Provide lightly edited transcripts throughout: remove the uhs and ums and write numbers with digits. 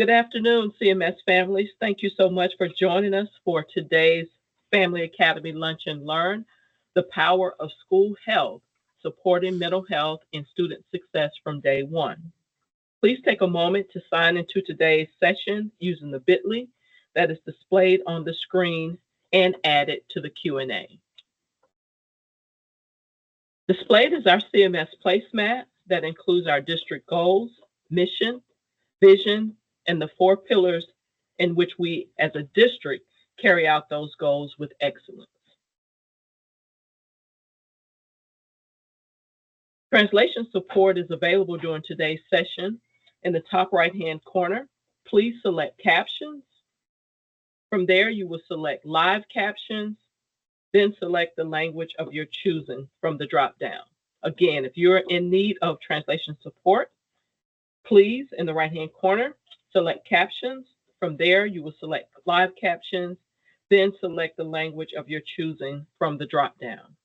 Good afternoon, CMS families. Thank you so much for joining us for today's Family Academy Lunch and Learn, the power of school health, supporting mental health and student success from day one. Please take a moment to sign into today's session using the bit.ly that is displayed on the screen and add it to the Q&A. Displayed is our CMS placemat that includes our district goals, mission, vision, and the four pillars in which we as a district carry out those goals with excellence. Translation support is available during today's session. In the top right-hand corner, please select captions. From there, you will select live captions, then select the language of your choosing from the drop-down. Again, if you're in need of translation support, please, in the right-hand corner, select captions. From there, you will select live captions, then select the language of your choosing from the drop-down.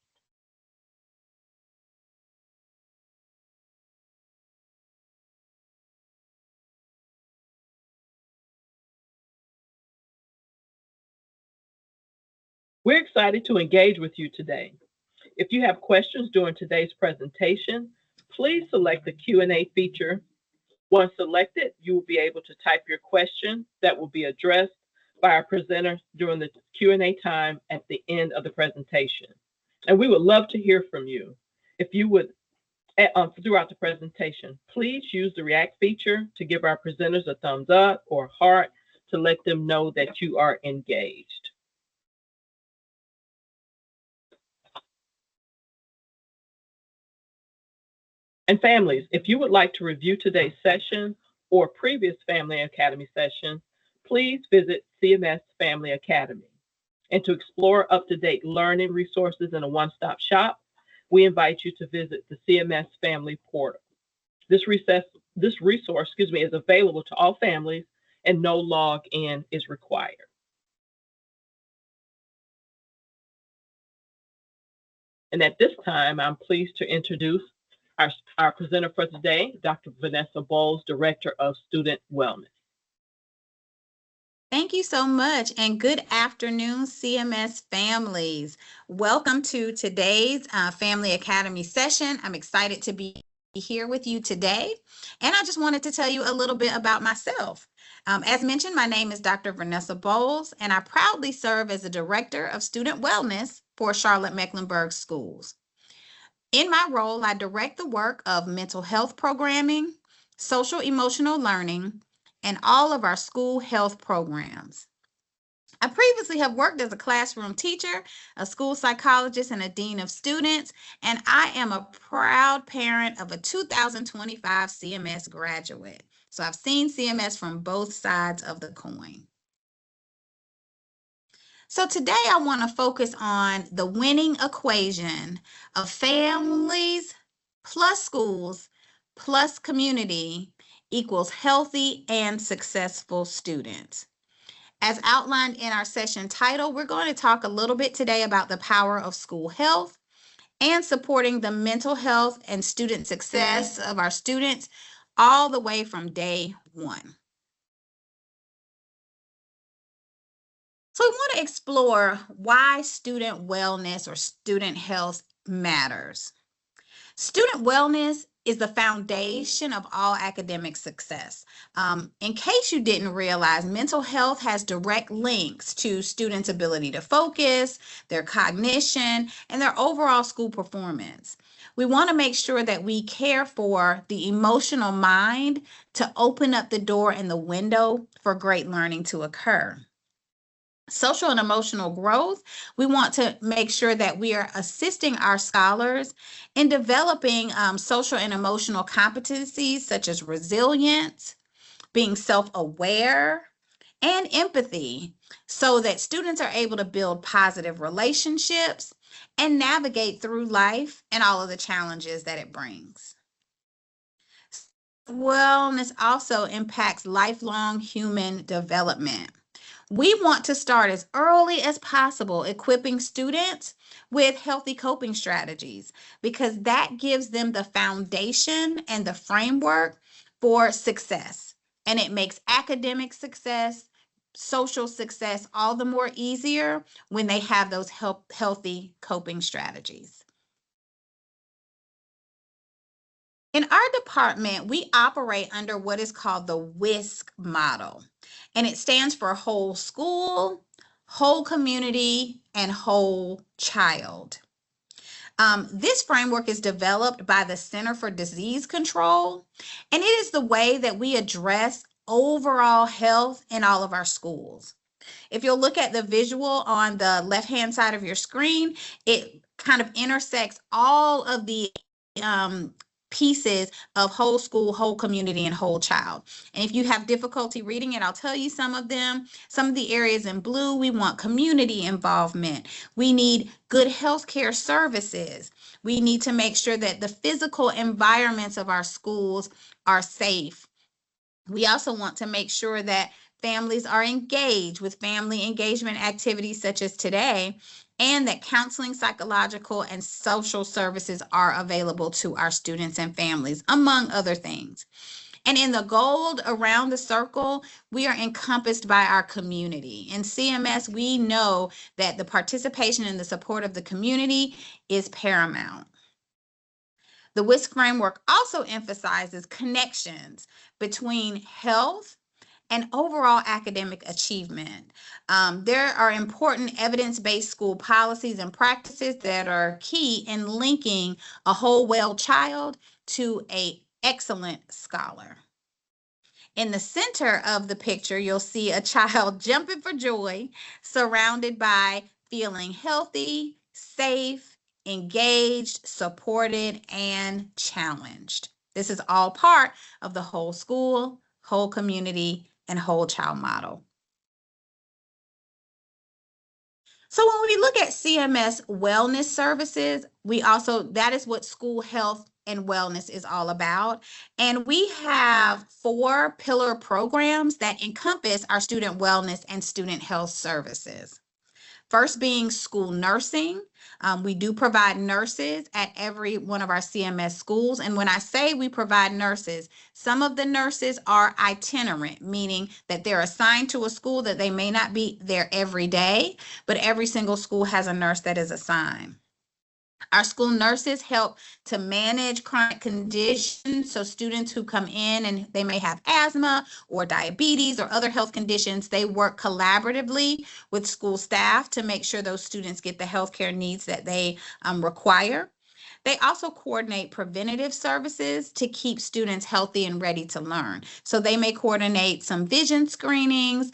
We're excited to engage with you today. If you have questions during today's presentation, please select the Q&A feature. Once selected, you will be able to type your question that will be addressed by our presenter during the Q&A time at the end of the presentation. And we would love to hear from you. If you would, throughout the presentation, please use the react feature to give our presenters a thumbs up or heart to let them know that you are engaged. And families, if you would like to review today's session or previous Family Academy sessions, please visit CMS Family Academy. And to explore up-to-date learning resources in a one-stop shop, we invite you to visit the CMS Family Portal. This resource is available to all families and no login is required. And at this time, I'm pleased to introduce our presenter for today, Dr. Vanessa Bowles, Director of Student Wellness. Thank you so much, and good afternoon, CMS families. Welcome to today's Family Academy session. I'm excited to be here with you today, and I just wanted to tell you a little bit about myself. As mentioned, my name is Dr. Vanessa Bowles, and I proudly serve as the Director of Student Wellness for Charlotte-Mecklenburg Schools. In my role, I direct the work of mental health programming, social emotional learning, and all of our school health programs. I previously have worked as a classroom teacher, a school psychologist, and a dean of students, and I am a proud parent of a 2025 CMS graduate. So I've seen CMS from both sides of the coin. So today I want to focus on the winning equation of families plus schools plus community equals healthy and successful students. As outlined in our session title, we're going to talk a little bit today about the power of school health and supporting the mental health and student success of our students all the way from day one. So we want to explore why student wellness or student health matters. Student wellness is the foundation of all academic success. In case you didn't realize, mental health has direct links to students' ability to focus, their cognition, and their overall school performance. We want to make sure that we care for the emotional mind to open up the door and the window for great learning to occur. Social and emotional growth, we want to make sure that we are assisting our scholars in developing social and emotional competencies such as resilience, being self-aware, and empathy, so that students are able to build positive relationships and navigate through life and all of the challenges that it brings. Wellness also impacts lifelong human development. We want to start as early as possible equipping students with healthy coping strategies because that gives them the foundation and the framework for success and it makes academic success, social success all the more easier when they have those healthy coping strategies. In our department, we operate under what is called the WISC model, and it stands for whole school, whole community, and whole child. This framework is developed by the Center for Disease Control, and it is the way that we address overall health in all of our schools. If you'll look at the visual on the left-hand side of your screen, it kind of intersects all of the pieces of whole school, whole community, and whole child. And if you have difficulty reading it, I'll tell you some of them. Some of the areas in blue, we want community involvement. We need good healthcare services. We need to make sure that the physical environments of our schools are safe. We also want to make sure that families are engaged with family engagement activities such as today, and that counseling, psychological, and social services are available to our students and families, among other things. And in the gold around the circle, we are encompassed by our community. In CMS, we know that the participation and the support of the community is paramount. The WISC framework also emphasizes connections between health and overall academic achievement. There are important evidence-based school policies and practices that are key in linking a whole well child to an excellent scholar. In the center of the picture, you'll see a child jumping for joy, surrounded by feeling healthy, safe, engaged, supported, and challenged. This is all part of the whole school, whole community, and whole child model. So when we look at CMS wellness services, that is what school health and wellness is all about. And we have 4 pillar programs that encompass our student wellness and student health services. First being school nursing. We do provide nurses at every one of our CMS schools. And when I say we provide nurses, some of the nurses are itinerant, meaning that they're assigned to a school that they may not be there every day, but every single school has a nurse that is assigned. Our school nurses help to manage chronic conditions. So students who come in and they may have asthma or diabetes or other health conditions, they work collaboratively with school staff to make sure those students get the healthcare needs that they require. They also coordinate preventative services to keep students healthy and ready to learn. So they may coordinate some vision screenings.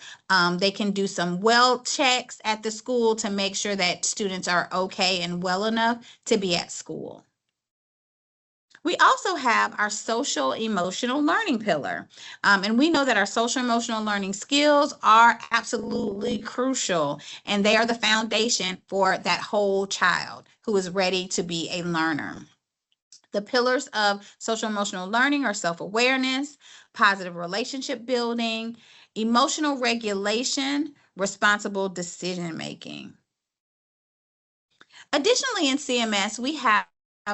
They can do some well checks at the school to make sure that students are okay and well enough to be at school. We also have our social emotional learning pillar. And we know that our social emotional learning skills are absolutely crucial, and they are the foundation for that whole child who is ready to be a learner. The pillars of social emotional learning are self-awareness, positive relationship building, emotional regulation, responsible decision making. Additionally, in CMS, we have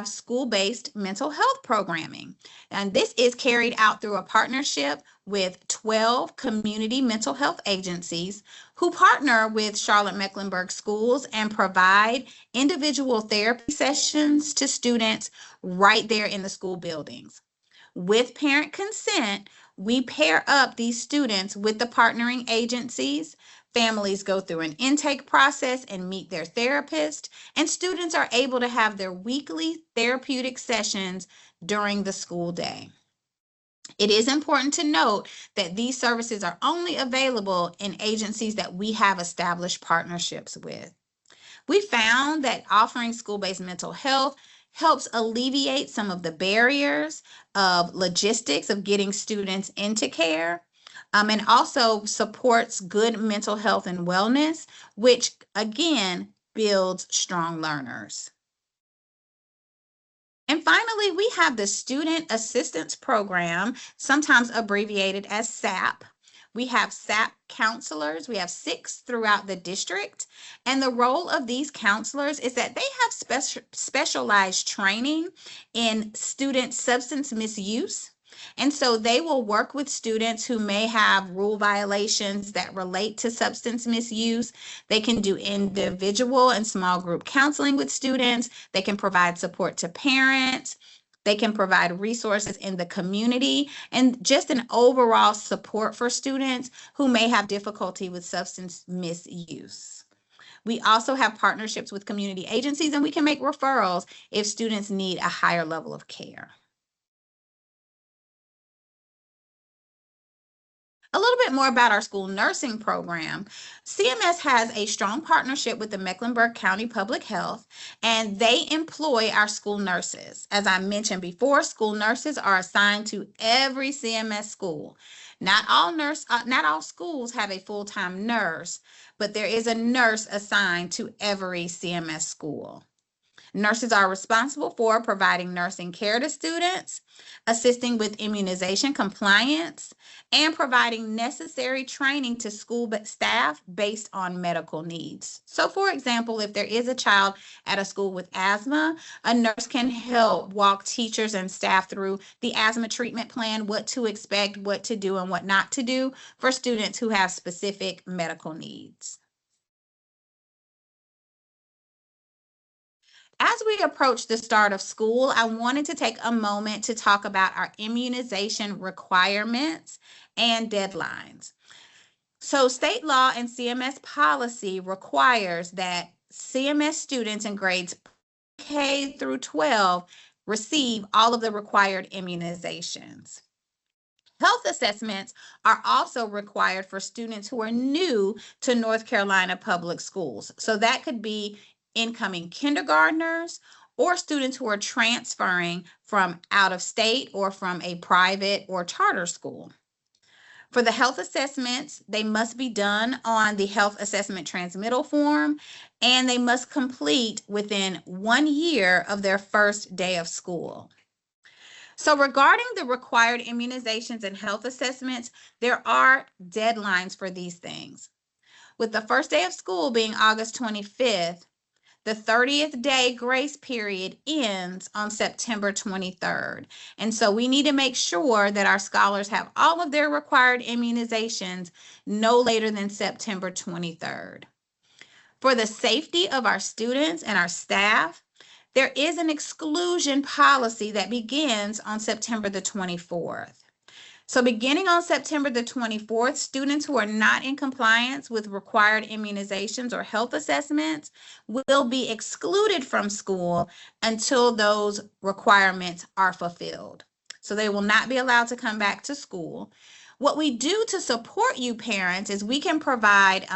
school-based mental health programming. And this is carried out through a partnership with 12 community mental health agencies who partner with Charlotte-Mecklenburg schools and provide individual therapy sessions to students right there in the school buildings. With parent consent, we pair up these students with the partnering agencies. Families go through an intake process and meet their therapist, and students are able to have their weekly therapeutic sessions during the school day. It is important to note that these services are only available in agencies that we have established partnerships with. We found that offering school-based mental health helps alleviate some of the barriers of logistics of getting students into care, and also supports good mental health and wellness, which again builds strong learners. And finally, we have the Student Assistance Program, sometimes abbreviated as SAP. We have SAP counselors. We have 6 throughout the district. And the role of these counselors is that they have specialized training in student substance misuse. And so they will work with students who may have rule violations that relate to substance misuse. They can do individual and small group counseling with students. They can provide support to parents. They can provide resources in the community and just an overall support for students who may have difficulty with substance misuse. We also have partnerships with community agencies, and we can make referrals if students need a higher level of care. A little bit more about our school nursing program. CMS has a strong partnership with the Mecklenburg County Public Health, and they employ our school nurses. As I mentioned before, school nurses are assigned to every CMS school. Not all schools have a full-time nurse, but there is a nurse assigned to every CMS school. Nurses are responsible for providing nursing care to students, assisting with immunization compliance, and providing necessary training to school staff based on medical needs. So, for example, if there is a child at a school with asthma, a nurse can help walk teachers and staff through the asthma treatment plan, what to expect, what to do, and what not to do for students who have specific medical needs. As we approach the start of school, I wanted to take a moment to talk about our immunization requirements and deadlines. So state law and CMS policy requires that CMS students in grades K through 12 receive all of the required immunizations. Health assessments are also required for students who are new to North Carolina public schools. So that could be incoming kindergartners or students who are transferring from out of state or from a private or charter school. For the health assessments, they must be done on the health assessment transmittal form, and they must complete within 1 year of their first day of school. So regarding the required immunizations and health assessments, there are deadlines for these things. With the first day of school being August 25th, the 30th day grace period ends on September 23rd. And so we need to make sure that our scholars have all of their required immunizations no later than September 23rd. For the safety of our students and our staff, there is an exclusion policy that begins on September the 24th. So beginning on September the 24th, students who are not in compliance with required immunizations or health assessments will be excluded from school until those requirements are fulfilled. So they will not be allowed to come back to school. What we do to support you parents is we can provide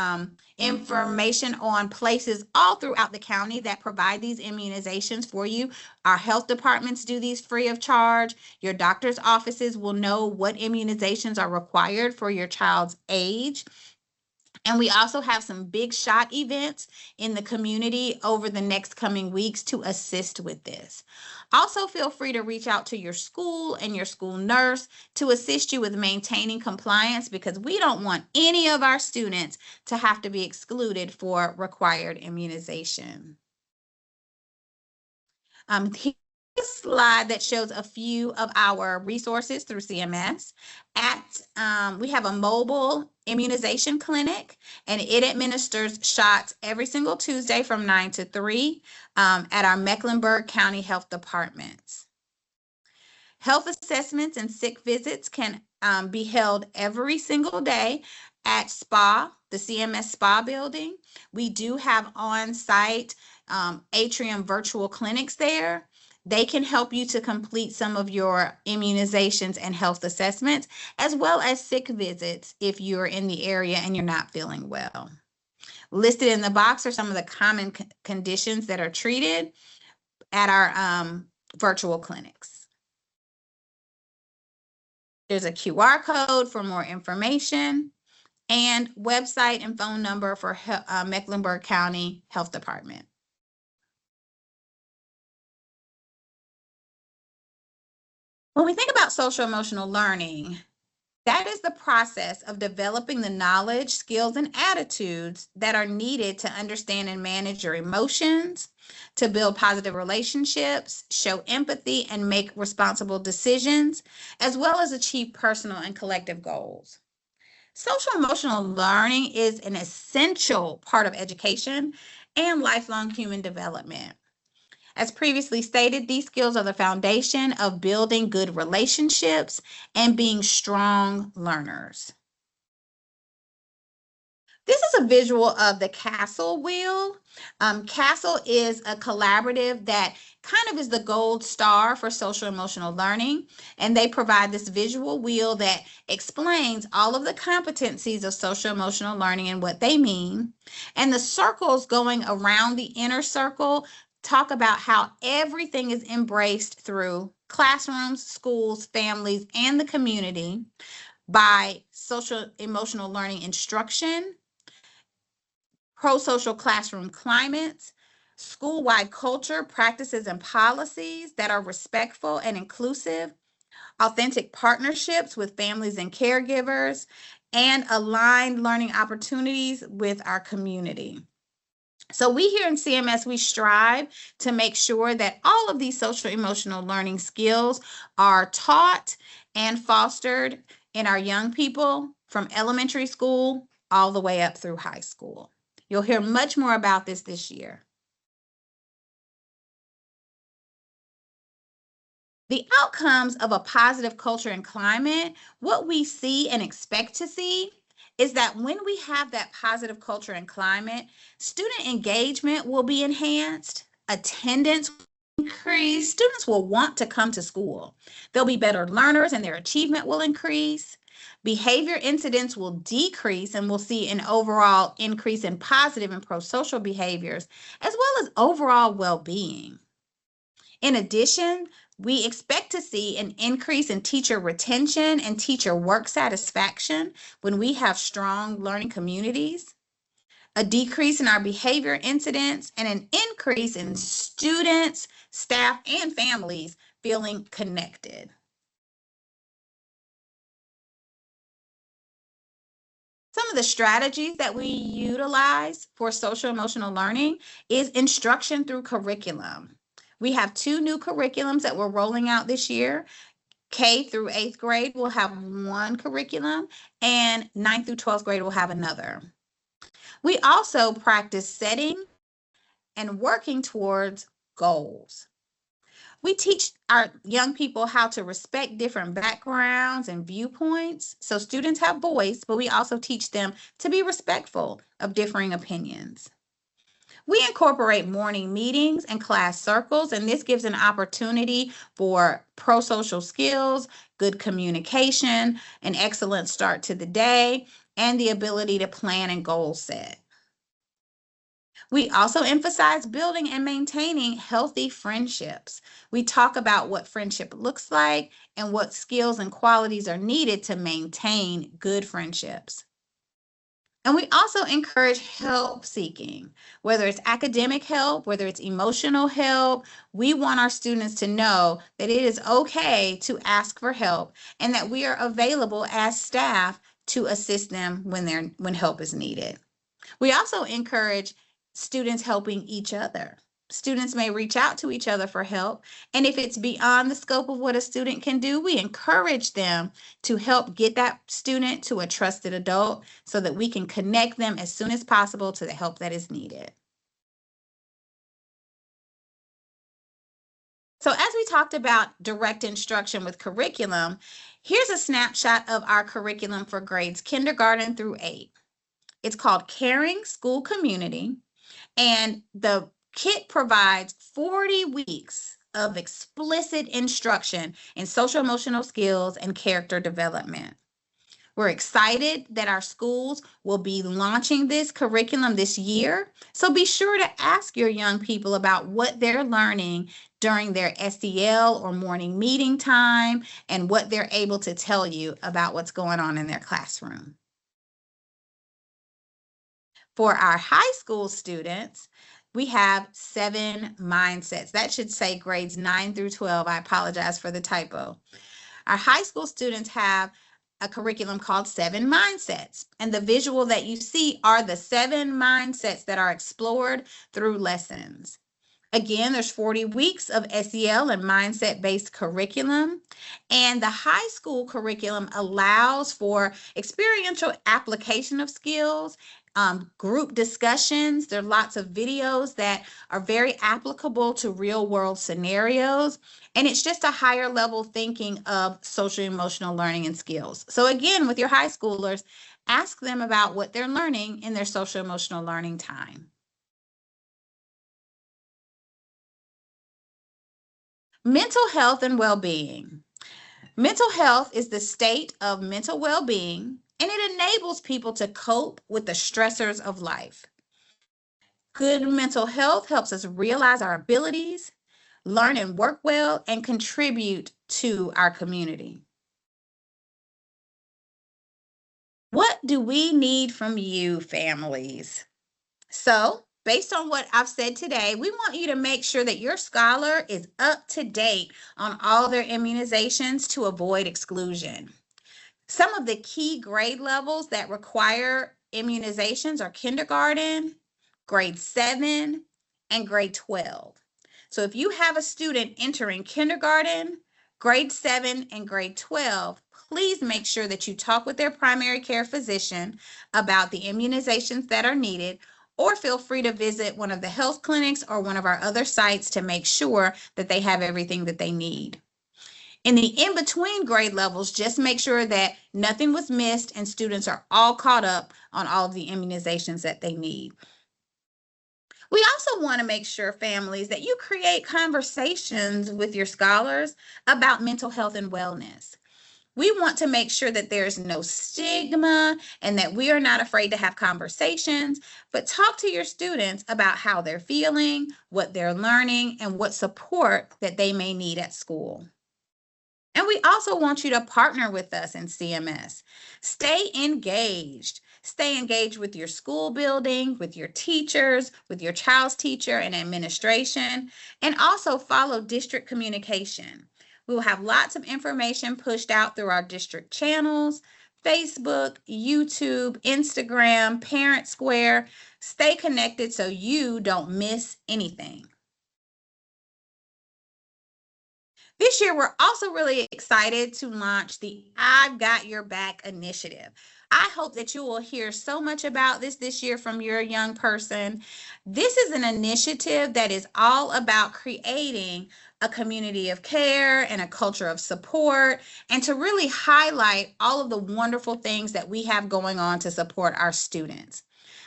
information on places all throughout the county that provide these immunizations for you. Our health departments do these free of charge. Your doctor's offices will know what immunizations are required for your child's age. And we also have some big shot events in the community over the next coming weeks to assist with this. Also, feel free to reach out to your school and your school nurse to assist you with maintaining compliance, because we don't want any of our students to have to be excluded for required immunization. Here's a slide that shows a few of our resources through CMS. We have a mobile immunization clinic, and it administers shots every single Tuesday from 9 to 3 at our Mecklenburg County Health Departments. Health assessments and sick visits can be held every single day at SPA, the CMS SPA building. We do have on-site Atrium virtual clinics there. They can help you to complete some of your immunizations and health assessments, as well as sick visits if you're in the area and you're not feeling well. Listed in the box are some of the common conditions that are treated at our virtual clinics. There's a QR code for more information, and website and phone number for Mecklenburg County Health Department. When we think about social emotional learning, That is the process of developing the knowledge, skills, and attitudes that are needed to understand and manage your emotions, to build positive relationships, show empathy, and make responsible decisions, as well as achieve personal and collective goals. Social emotional learning is an essential part of education and lifelong human development. As previously stated, these skills are the foundation of building good relationships and being strong learners. This is a visual of the CASTLE wheel. CASTLE is a collaborative that kind of is the gold star for social emotional learning. And they provide this visual wheel that explains all of the competencies of social emotional learning and what they mean. And the circles going around the inner circle talk about how everything is embraced through classrooms, schools, families, and the community by social emotional learning instruction, pro-social classroom climates, school-wide culture, practices, and policies that are respectful and inclusive, authentic partnerships with families and caregivers, and aligned learning opportunities with our community. So we here in CMS, we strive to make sure that all of these social emotional learning skills are taught and fostered in our young people from elementary school all the way up through high school. You'll hear much more about this year. The outcomes of a positive culture and climate, what we see and expect to see is that when we have that positive culture and climate, student engagement will be enhanced, attendance will increase, students will want to come to school. They'll be better learners and their achievement will increase. Behavior incidents will decrease, and we'll see an overall increase in positive and pro-social behaviors, as well as overall well-being. In addition, we expect to see an increase in teacher retention and teacher work satisfaction when we have strong learning communities, a decrease in our behavior incidents, and an increase in students, staff, and families feeling connected. Some of the strategies that we utilize for social emotional learning is instruction through curriculum. We have 2 new curriculums that we're rolling out this year. K through 8th grade will have one curriculum, and 9th through 12th grade will have another. We also practice setting and working towards goals. We teach our young people how to respect different backgrounds and viewpoints. So students have voice, but we also teach them to be respectful of differing opinions. We incorporate morning meetings and class circles, and this gives an opportunity for pro-social skills, good communication, an excellent start to the day, and the ability to plan and goal set. We also emphasize building and maintaining healthy friendships. We talk about what friendship looks like and what skills and qualities are needed to maintain good friendships. And we also encourage help seeking, whether it's academic help, whether it's emotional help. We want our students to know that it is okay to ask for help and that we are available as staff to assist them when help is needed. We also encourage students helping each other. Students may reach out to each other for help, and if it's beyond the scope of what a student can do, we encourage them to help get that student to a trusted adult so that we can connect them as soon as possible to the help that is needed. So as we talked about direct instruction with curriculum, here's a snapshot of our curriculum for grades kindergarten through 8. It's called Caring School Community, and the kit provides 40 weeks of explicit instruction in social emotional skills and character development. We're excited that our schools will be launching this curriculum this year, so be sure to ask your young people about what they're learning during their SEL or morning meeting time and what they're able to tell you about what's going on in their classroom. For our high school students, we have 7 mindsets. That should say grades 9 through 12. I apologize for the typo. Our high school students have a curriculum called 7 Mindsets. And the visual that you see are the 7 mindsets that are explored through lessons. Again, there's 40 weeks of SEL and mindset-based curriculum. And the high school curriculum allows for experiential application of skills, group discussions. There are lots of videos that are very applicable to real-world scenarios. And it's just a higher level thinking of social emotional learning and skills. So again, with your high schoolers, ask them about what they're learning in their social emotional learning time. Mental health and well-being. Mental health is the state of mental well-being, and it enables people to cope with the stressors of life. Good mental health helps us realize our abilities, learn and work well, and contribute to our community. What do we need from you, families? So, based on what I've said today, we want you to make sure that your scholar is up to date on all their immunizations to avoid exclusion. Some of the key grade levels that require immunizations are kindergarten, grade 7, and grade 12. So if you have a student entering kindergarten, grade 7, and grade 12, please make sure that you talk with their primary care physician about the immunizations that are needed, or feel free to visit one of the health clinics or one of our other sites to make sure that they have everything that they need. In the in-between grade levels, just make sure that nothing was missed and students are all caught up on all of the immunizations that they need. We also want to make sure, families, that you create conversations with your scholars about mental health and wellness. We want to make sure that there's no stigma and that we are not afraid to have conversations, but talk to your students about how they're feeling, what they're learning, and what support that they may need at school. And we also want you to partner with us in CMS. Stay engaged. Stay engaged with your school building, with your teachers, with your child's teacher and administration, and also follow district communication. We will have lots of information pushed out through our district channels, Facebook, YouTube, Instagram, Parent Square. Stay connected so you don't miss anything. This year, we're also really excited to launch the I've Got Your Back initiative. I hope that you will hear so much about this year from your young person. This is an initiative that is all about creating a community of care and a culture of support, and to really highlight all of the wonderful things that we have going on to support our students.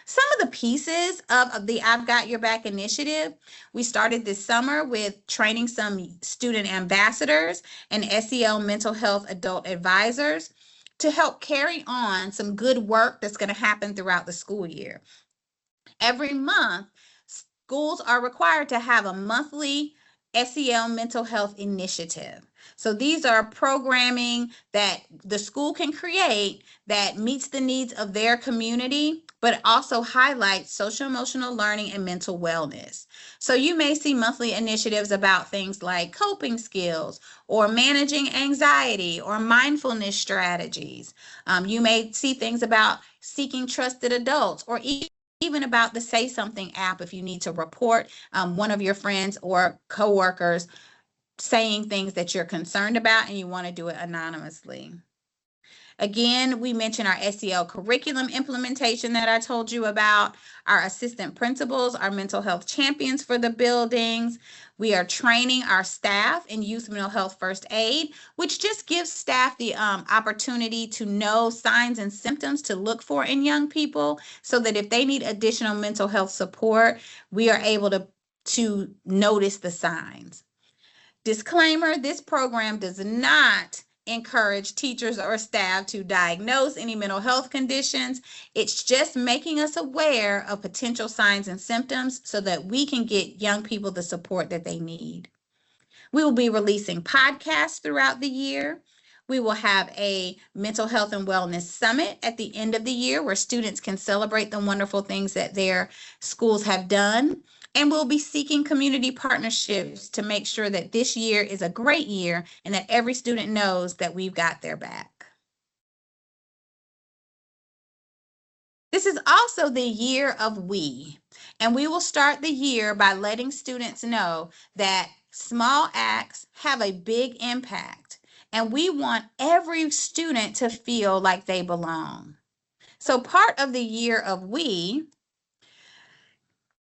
Some of the pieces of the I've Got Your Back initiative, we started this summer with training some student ambassadors and SEL mental health adult advisors to help carry on some good work that's going to happen throughout the school year. Every month, schools are required to have a monthly SEL mental health initiative. So these are programming that the school can create that meets the needs of their community, but also highlights social emotional learning and mental wellness. So you may see monthly initiatives about things like coping skills or managing anxiety or mindfulness strategies. You may see things about seeking trusted adults, or even about the Say Something app if you need to report one of your friends or coworkers saying things that you're concerned about and you want to do it anonymously. Again, we mentioned our SEL curriculum implementation that I told you about, our assistant principals, our mental health champions for the buildings. We are training our staff in youth mental health first aid, which just gives staff the opportunity to know signs and symptoms to look for in young people, so that if they need additional mental health support, we are able to notice the signs. Disclaimer, this program does not encourage teachers or staff to diagnose any mental health conditions. It's just making us aware of potential signs and symptoms so that we can get young people the support that they need. We will be releasing podcasts throughout the year. We will have a mental health and wellness summit at the end of the year where students can celebrate the wonderful things that their schools have done. And we'll be seeking community partnerships to make sure that this year is a great year and that every student knows that we've got their back. This is also the year of we, and we will start the year by letting students know that small acts have a big impact, and we want every student to feel like they belong. So part of the year of we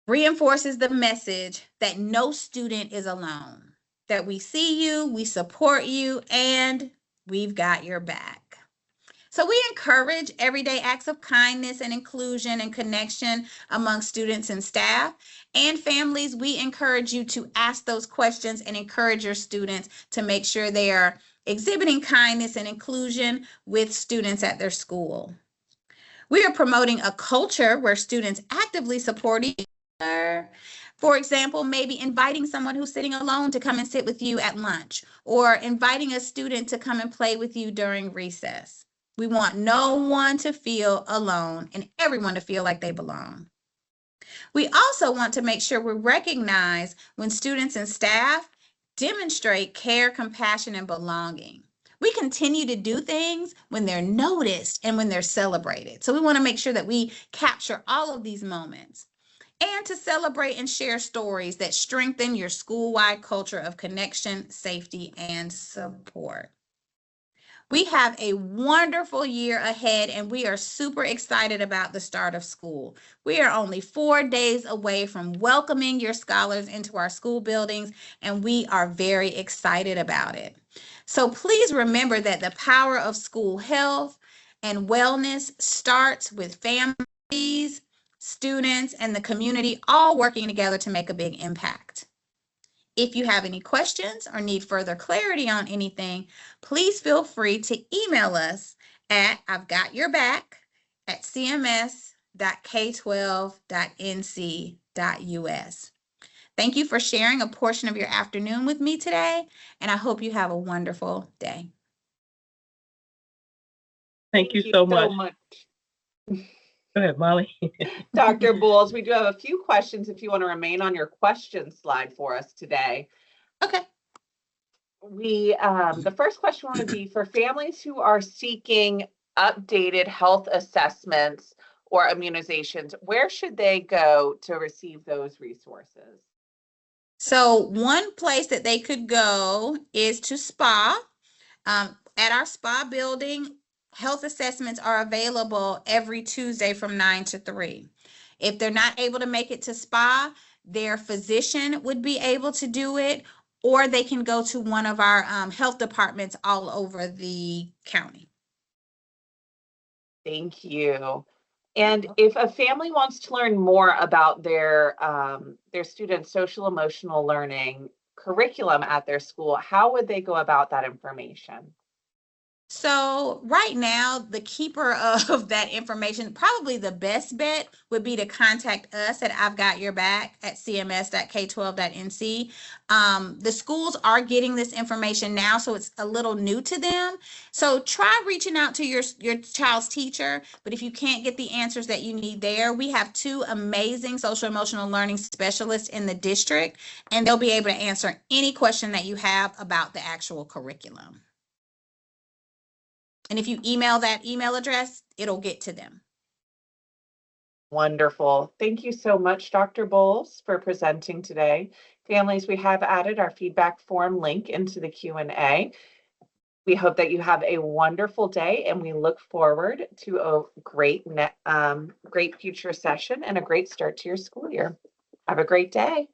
reinforces the message that no student is alone, that we see you, we support you, and we've got your back. So we encourage everyday acts of kindness and inclusion and connection among students and staff. And families, we encourage you to ask those questions and encourage your students to make sure they are exhibiting kindness and inclusion with students at their school. We are promoting a culture where students actively support each other. For example, maybe inviting someone who's sitting alone to come and sit with you at lunch, or inviting a student to come and play with you during recess. We want no one to feel alone and everyone to feel like they belong. We also want to make sure we recognize when students and staff demonstrate care, compassion, and belonging. We continue to do things when they're noticed and when they're celebrated. So we want to make sure that we capture all of these moments, and to celebrate and share stories that strengthen your school-wide culture of connection, safety, and support. We have a wonderful year ahead, and we are super excited about the start of school. We are only 4 days away from welcoming your scholars into our school buildings, and we are very excited about it. So please remember that the power of school health and wellness starts with families, students, and the community all working together to make a big impact. If you have any questions or need further clarity on anything, please feel free to email us at i'vegotyourbak@cms.k12.nc.us. Thank you for sharing a portion of your afternoon with me today, and I hope you have a wonderful day. Thank you so much. Go ahead, Molly. Dr. Bowles, we do have a few questions if you want to remain on your question slide for us today. Okay. The first question would be for families who are seeking updated health assessments or immunizations, where should they go to receive those resources? So one place that they could go is to SPA. At our SPA building, health assessments are available every Tuesday from 9 to 3. If they're not able to make it to SPA, their physician would be able to do it, or they can go to one of our health departments all over the county. Thank you. And if a family wants to learn more about their students' social emotional learning curriculum at their school, how would they go about that information? So right now, the keeper of that information, probably the best bet would be to contact us at i'vegotyourbak@cms.k12.nc. The schools are getting this information now, so it's a little new to them. So try reaching out to your child's teacher, but if you can't get the answers that you need there, we have 2 amazing social emotional learning specialists in the district, and they'll be able to answer any question that you have about the actual curriculum. And if you email that email address, it'll get to them. Wonderful. Thank you so much, Dr. Bowles, for presenting today. Families, we have added our feedback form link into the Q&A. We hope that you have a wonderful day, and we look forward to a great future session and a great start to your school year. Have a great day.